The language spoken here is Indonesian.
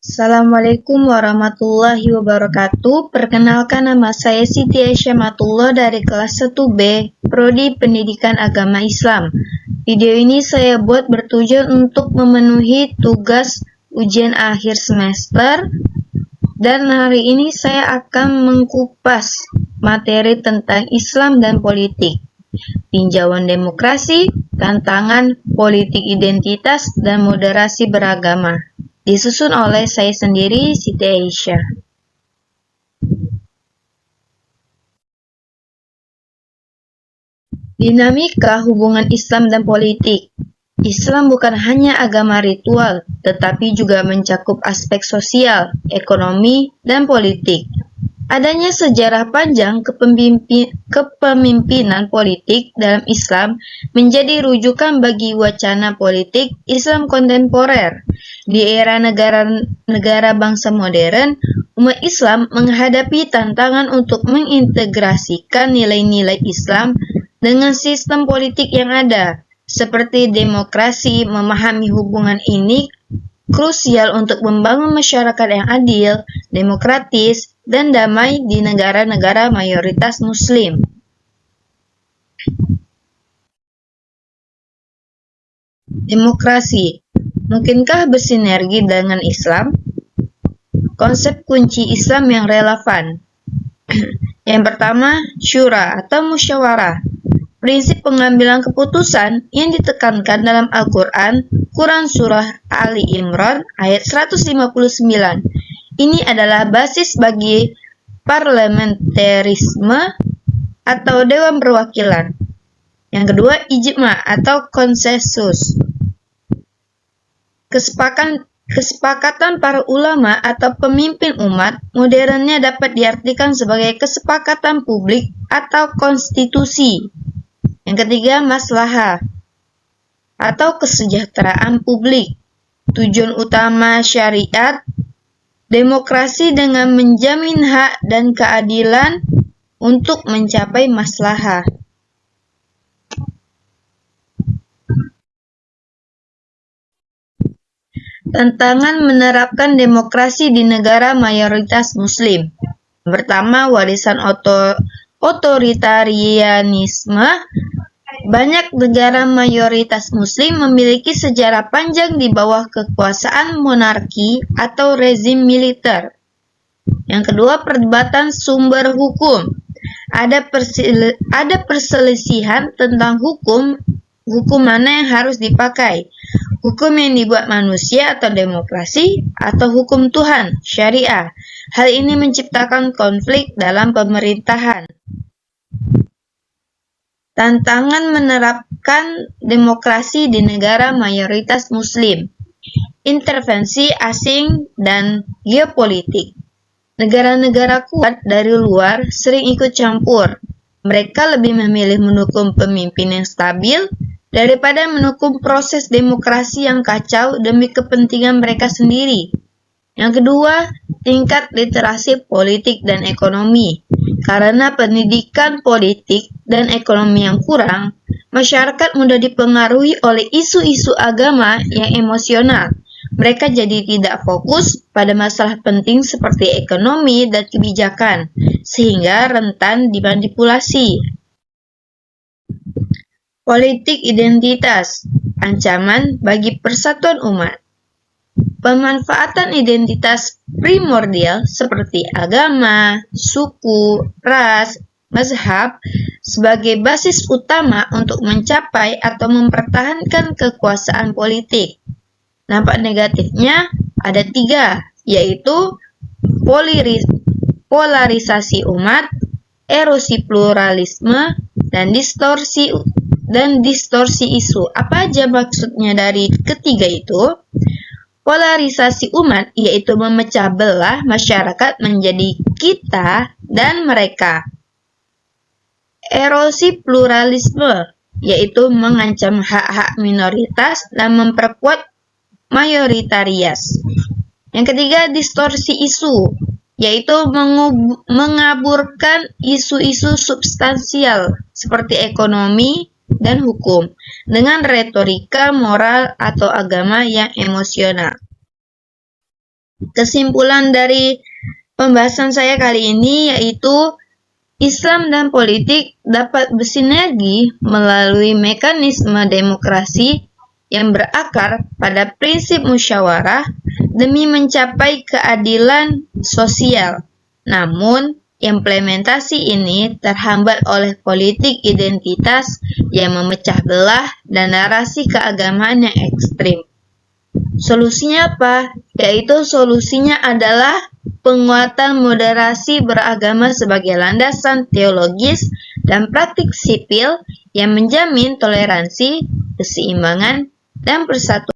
Assalamualaikum warahmatullahi wabarakatuh. Perkenalkan, nama saya Siti Aisyah dari kelas 1B, Prodi Pendidikan Agama Islam. Video ini saya buat bertujuan untuk memenuhi tugas ujian akhir semester, dan hari ini saya akan mengkupas materi tentang Islam dan politik, tinjauan demokrasi, tantangan politik identitas, dan moderasi beragama. Disusun oleh saya sendiri, Siti Aisyah. Dinamika hubungan Islam dan politik. Islam bukan hanya agama ritual, tetapi juga mencakup aspek sosial, ekonomi, dan politik. Adanya sejarah panjang kepemimpinan politik dalam Islam menjadi rujukan bagi wacana politik Islam kontemporer. Di era negara bangsa modern, umat Islam menghadapi tantangan untuk mengintegrasikan nilai-nilai Islam dengan sistem politik yang ada, seperti demokrasi. Memahami hubungan ini krusial untuk membangun masyarakat yang adil, demokratis, dan damai di negara-negara mayoritas Muslim. Demokrasi, mungkinkah bersinergi dengan Islam? Konsep kunci Islam yang relevan. Yang pertama, syura atau musyawarah. Prinsip pengambilan keputusan yang ditekankan dalam Al-Quran, Quran Surah Ali Imran ayat 159. Ini adalah basis bagi parlementarisme atau dewan perwakilan. Yang kedua, ijma atau konsensus. Kesepakatan para ulama atau pemimpin umat. Modernnya dapat diartikan sebagai kesepakatan publik atau konstitusi. Yang ketiga, maslahah atau kesejahteraan publik. Tujuan utama syariat, demokrasi dengan menjamin hak dan keadilan untuk mencapai maslahah. Tantangan menerapkan demokrasi di negara mayoritas Muslim. Pertama, warisan otoritarianisme. Banyak negara mayoritas Muslim memiliki sejarah panjang di bawah kekuasaan monarki atau rezim militer. Yang kedua, perdebatan sumber hukum. Ada perselisihan tentang hukum mana yang harus dipakai. Hukum yang dibuat manusia atau demokrasi, atau hukum Tuhan, syariah. Hal ini menciptakan konflik dalam pemerintahan. Tantangan menerapkan demokrasi di negara mayoritas Muslim. Intervensi asing dan geopolitik. Negara-negara kuat dari luar sering ikut campur. Mereka lebih memilih mendukung pemimpin yang stabil daripada mendukung proses demokrasi yang kacau demi kepentingan mereka sendiri. Yang kedua, tingkat literasi politik dan ekonomi. Karena pendidikan politik dan ekonomi yang kurang, masyarakat mudah dipengaruhi oleh isu-isu agama yang emosional. Mereka jadi tidak fokus pada masalah penting seperti ekonomi dan kebijakan, sehingga rentan dimanipulasi. Politik identitas, ancaman bagi persatuan umat. Pemanfaatan identitas primordial seperti agama, suku, ras, mazhab sebagai basis utama untuk mencapai atau mempertahankan kekuasaan politik. Dampak negatifnya ada 3, yaitu polarisasi umat, erosi pluralisme, dan distorsi isu. Apa aja maksudnya dari ketiga itu? Polarisasi umat yaitu memecah belah masyarakat menjadi kita dan mereka. Erosi pluralisme yaitu mengancam hak-hak minoritas dan memperkuat mayoritarias. Yang ketiga, distorsi isu yaitu mengaburkan isu-isu substansial seperti ekonomi dan hukum dengan retorika moral atau agama yang emosional. Kesimpulan dari pembahasan saya kali ini yaitu Islam dan politik dapat bersinergi melalui mekanisme demokrasi yang berakar pada prinsip musyawarah demi mencapai keadilan sosial. Namun, implementasi ini terhambat oleh politik identitas yang memecah belah dan narasi keagamaan yang ekstrim. Solusinya apa? Yaitu solusinya adalah penguatan moderasi beragama sebagai landasan teologis dan praktik sipil yang menjamin toleransi, keseimbangan, dan persatuan.